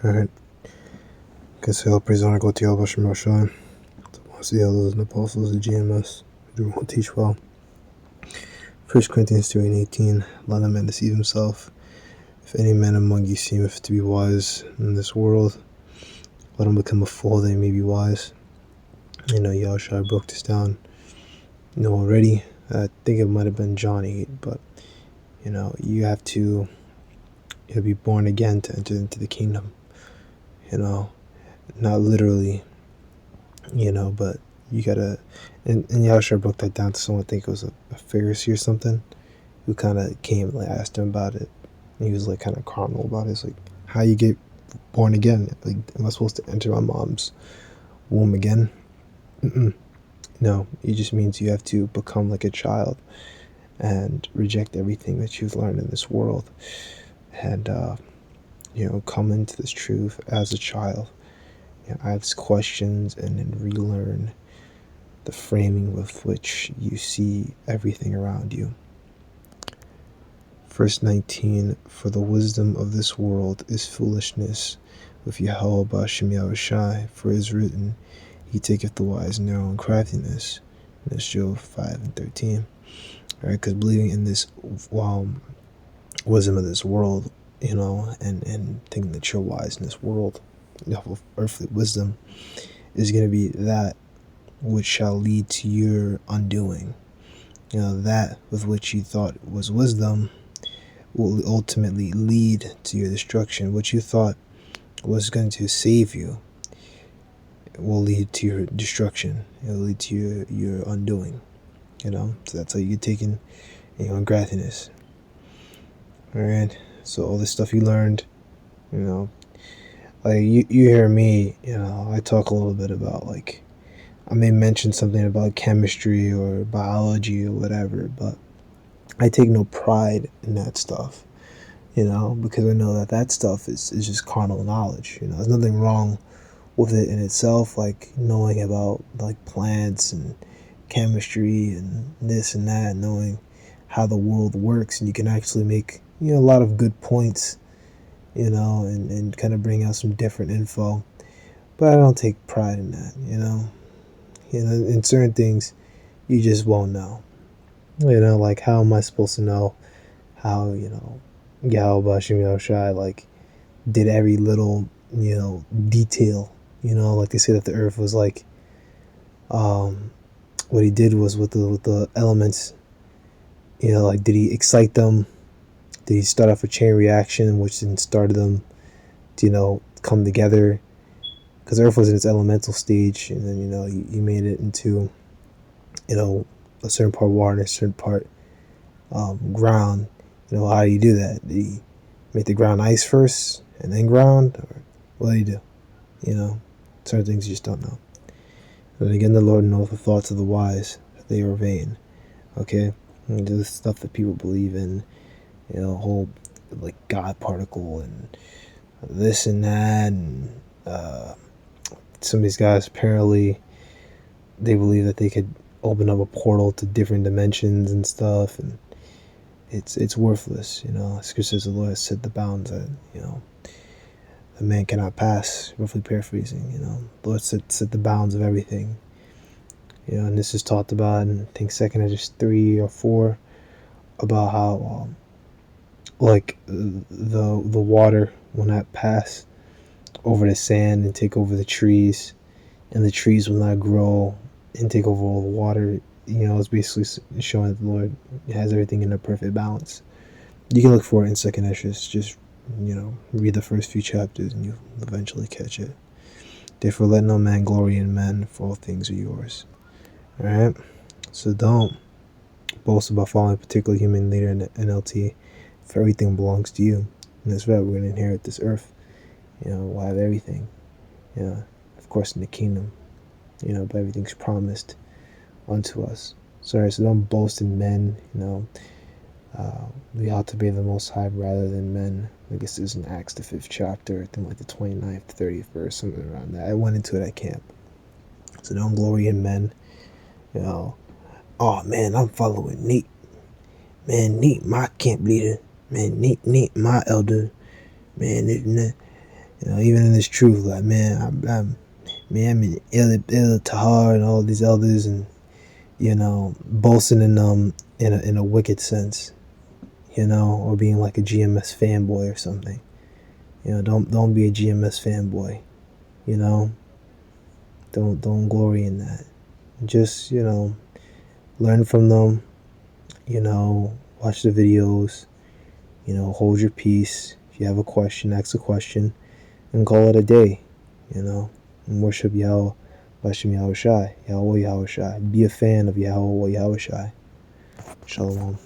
Alright. Guess I'll praise honor go to Yahawashi. To the elders and apostles of GMS. Do will teach well. 1 Corinthians 3:18. Let a man deceive himself. If any man among you seemeth to be wise in this world, let him become a fool that he may be wise. Yahawashi broke this down, already. I think it might have been John 8, but, you have to be born again to enter into the kingdom. Not literally, but you gotta, and Yahawashi broke that down to someone, I think it was a Pharisee or something, who kind of came and asked him about it. He was like kind of carnal about it. It's like, how you get born again? Like, am I supposed to enter my mom's womb again? No, it just means you have to become like a child and reject everything that you've learned in this world, and come into this truth as a child. Ask questions and then relearn the framing with which you see everything around you. Verse 19, for the wisdom of this world is foolishness with Yahawashi bahasham Yahawashi, for it is written, he taketh the wise in their own craftiness. And that's Job 5:13. Alright, because believing in this wisdom of this world, and thinking that you're wise in this world, earthly wisdom, is going to be that which shall lead to your undoing. That with which you thought was wisdom will ultimately lead to your destruction. What you thought was going to save you will lead to your destruction. It will lead to your undoing. So that's how you get taken in craftiness. Alright, so all this stuff you learned, like you hear me, I talk a little bit about, like, I may mention something about chemistry or biology or whatever, but I take no pride in that stuff, because I know that stuff is just carnal knowledge. There's nothing wrong with it in itself, like knowing about like plants and chemistry and this and that, knowing how the world works, and you can actually make a lot of good points, and kind of bring out some different info. But I don't take pride in that, in certain things you just won't know. Like, how am I supposed to know how, Yahawashi Yahawashi like did every little, detail, like they say that the earth was like, what he did was with the elements, like, did he excite them? Did he start off a chain reaction which then started them to, come together? Because Earth was in its elemental stage, and then, he made it into, a certain part water and a certain part ground. How do you do that? Did he make the ground ice first and then ground? Or what do you do? Certain things you just don't know. And again, the Lord knoweth the thoughts of the wise, that they are vain. Okay? And the stuff that people believe in, whole, like, God particle and this and that, and some of these guys, apparently they believe that they could open up a portal to different dimensions and stuff, and it's worthless. Scripture says the Lord has set the bounds that a man cannot pass. Roughly paraphrasing, the Lord set the bounds of everything. And this is talked about in, I think, 2 Ezra 3 or 4, about how like the water will not pass over the sand and take over the trees, and the trees will not grow and take over all the water. It's basically showing that the Lord has everything in a perfect balance. You can look for it in 2 Ezra. Just read the first few chapters and you'll eventually catch it. Therefore let no man glory in men, for all things are yours. Alright? So don't boast about following a particular human leader in the NLT, for everything belongs to you. And that's right, we're going to inherit this earth. We'll have everything. Of course in the kingdom. But everything's promised unto us. So don't boast in men. We ought to be the Most High rather than men. I guess this is in Acts the 5th chapter, I think like the 29th, 30th verse, something around that. I went into it at camp. So don't glory in men. Oh man, I'm following Nate. Nate, my camp leader. Nate, my elder. Man, You know, even in this truth, like, man, I'm in Il Tahar and all these elders, and you know, boasting in in a wicked sense, you know, or being like a GMS fanboy or something. You know, don't be a GMS fanboy. You know, don't glory in that. Just, you know, learn from them. You know, watch the videos. You know, hold your peace. If you have a question, ask a question, and call it a day. You know, and worship Yahweh, Bahasham Yahawashi, Yahweh Yahawashi. Be a fan of Yahweh Yahawashi. Shalom.